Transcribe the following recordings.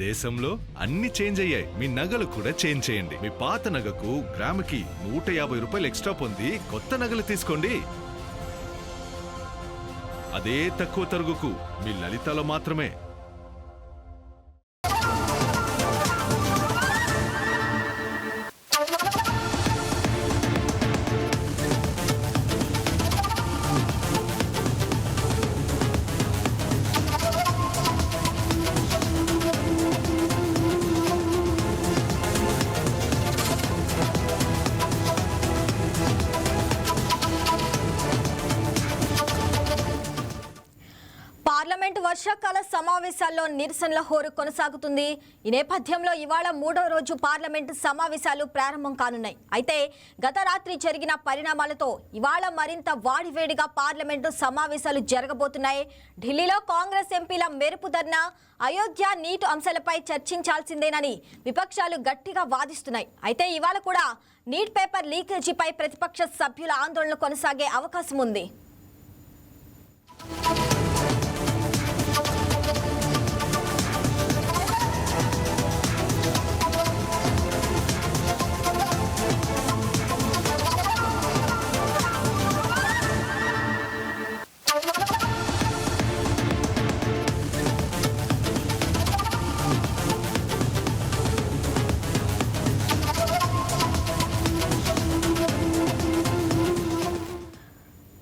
దేశంలో అన్ని చేంజ్ అయ్యాయి, మీ నగలు కూడా చేంజ్ చేయండి. మీ పాత నగకు గ్రాముకి 150 రూపాయలు ఎక్స్ట్రా పొంది కొత్త నగలు తీసుకోండి. అదే తక్కువ తరుగుకు మీ లలితలో మాత్రమే. పార్లమెంట్ వర్షాకాల సమావేశాల్లో నిరసనల హోరు కొనసాగుతుంది. ఈ నేపథ్యంలో ఇవాళ 3వ రోజు పార్లమెంటు సమావేశాలు ప్రారంభం కానున్నాయి. అయితే గత రాత్రి జరిగిన పరిణామాలతో ఇవాళ మరింత వాడివేడిగా పార్లమెంటు సమావేశాలు జరగబోతున్నాయి. ఢిల్లీలో కాంగ్రెస్ ఎంపీల మెరుపు ధర్నా, అయోధ్య నీటు అంశాలపై చర్చించాల్సిందేనని విపక్షాలు గట్టిగా వాదిస్తున్నాయి. అయితే ఇవాళ కూడా నీట్ పేపర్ లీకేజీపై ప్రతిపక్ష సభ్యుల ఆందోళన కొనసాగే అవకాశం ఉంది.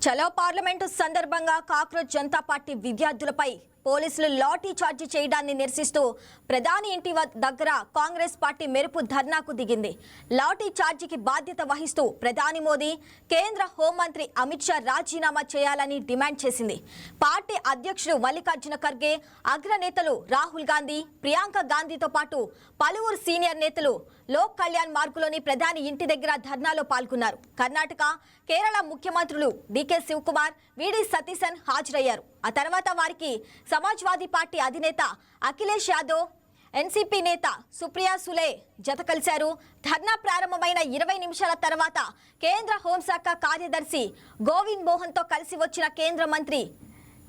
చలో పార్లమెంటు సందర్భంగా కాక్రోచ్ జనతా పార్టీ విద్యార్థులపై పోలీసులు లాఠీ చార్జీ చేయడాన్ని నిరసిస్తూ ప్రధాని ఇంటి దగ్గర కాంగ్రెస్ పార్టీ మెరుపు ధర్నాకు దిగింది. లాఠీ చార్జీకి బాధ్యత వహిస్తూ ప్రధాని మోదీ, కేంద్ర హోంమంత్రి అమిత్ షా రాజీనామా చేయాలని డిమాండ్ చేసింది. పార్టీ అధ్యక్షుడు మల్లికార్జున ఖర్గే, అగ్రనేతలు రాహుల్ గాంధీ, ప్రియాంక గాంధీతో పాటు పలువురు సీనియర్ నేతలు లోక్ కళ్యాణ్ మార్గులోని ప్రధాని ఇంటి దగ్గర ధర్నాలో పాల్గొన్నారు. కర్ణాటక, కేరళ ముఖ్యమంత్రులు డీకే శివకుమార్, వీడి సతీశన్ హాజరయ్యారు. ఆ తర్వాత వారికి సమాజ్వాదీ పార్టీ అధినేత అఖిలేష్ యాదవ్, ఎన్సీపీ నేత సుప్రియా సులే జత కలిశారు. ధర్నా ప్రారంభమైన 20 నిమిషాల తర్వాత కేంద్ర హోంశాఖ కార్యదర్శి గోవింద్ మోహన్తో కలిసి వచ్చిన కేంద్ర మంత్రి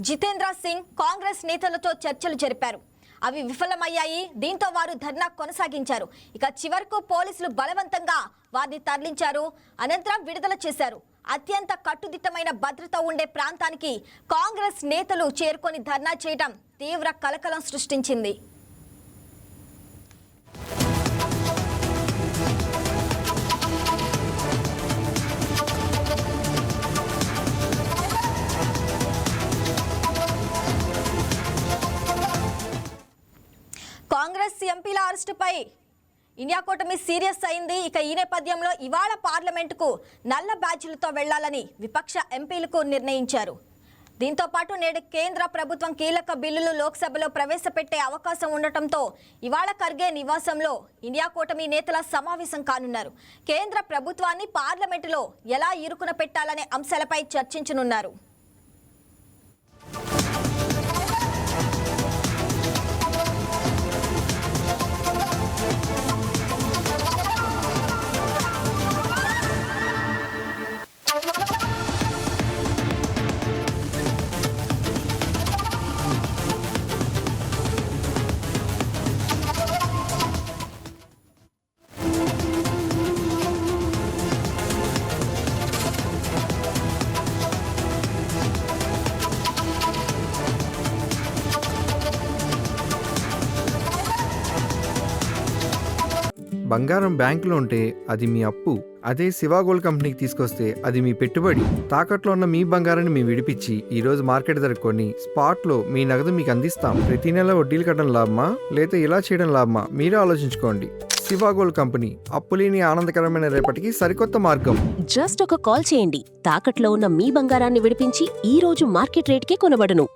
జితేంద్ర సింగ్ కాంగ్రెస్ నేతలతో చర్చలు జరిపారు. అవి విఫలమయ్యాయి. దీంతో వారు ధర్నా కొనసాగించారు. ఇక చివరకు పోలీసులు బలవంతంగా వారిని తరలించారు. అనంతరం విడుదల చేశారు. అత్యంత కట్టుదిట్టమైన భద్రత ఉండే ప్రాంతానికి కాంగ్రెస్ నేతలు చేరుకొని ధర్నా చేయడం తీవ్ర కలకలం సృష్టించింది. కాంగ్రెస్ ఎంపీల అరెస్టుపై ఇండియా కూటమి సీరియస్ అయింది. ఇక ఈ నేపథ్యంలో ఇవాళ పార్లమెంటుకు నల్ల బ్యాడ్జీలతో వెళ్లాలని విపక్ష ఎంపీలకు నిర్ణయించారు. దీంతో పాటు నేడు కేంద్ర ప్రభుత్వం కీలక బిల్లులు లోక్సభలో ప్రవేశపెట్టే అవకాశం ఉండటంతో ఇవాళ ఖర్గే నివాసంలో ఇండియా కూటమి నేతల సమావేశం కానున్నారు. కేంద్ర ప్రభుత్వాన్ని పార్లమెంటులో ఎలా ఇరుకున పెట్టాలనే అంశాలపై చర్చించనున్నారు. బంగారం బ్యాంకులో ఉంటే అది మీ అప్పు, అదే శివ గోల్డ్ కంపెనీకి తీసుకొస్తే అది మీ పెట్టుబడి. తాకట్లో ఉన్న మీ బంగారాన్ని మేము విడిపించి ఈ రోజు మార్కెట్ ధర కొని స్పాట్లో మీ నగదు మీకు అందిస్తాం. ప్రతి నెల వడ్డీలు కట్టడం లాభమా లేదా ఇలా చేయడం లాభమా మీరే ఆలోచించుకోండి. శివ గోల్డ్ కంపెనీ, అప్పులేని ఆనందకరమైన రేపటికి సరికొత్త మార్గం. జస్ట్ ఒక కాల్ చేయండి. తాకట్లో ఉన్న మీ బంగారాన్ని విడిపించి ఈ రోజు మార్కెట్ రేట్కే కొనబడును.